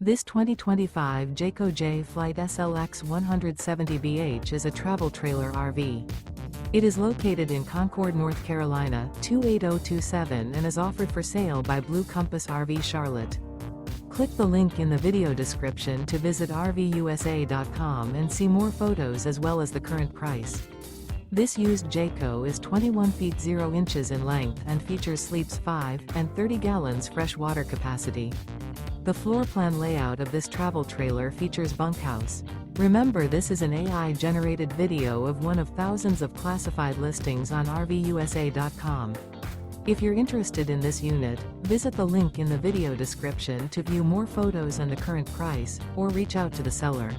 This 2025 Jayco Jay Flight SLX 170BH is a travel trailer RV. It is located in Concord, North Carolina, 28027 and is offered for sale by Blue Compass RV Charlotte. Click the link in the video description to visit RVUSA.com and see more photos as well as the current price. This used Jayco is 21 feet 0 inches in length and features sleeps 5 and 30 gallons fresh water capacity. The floor plan layout of this travel trailer features bunkhouse. Remember, this is an AI-generated video of one of thousands of classified listings on RVUSA.com. If you're interested in this unit, visit the link in the video description to view more photos and the current price, or reach out to the seller.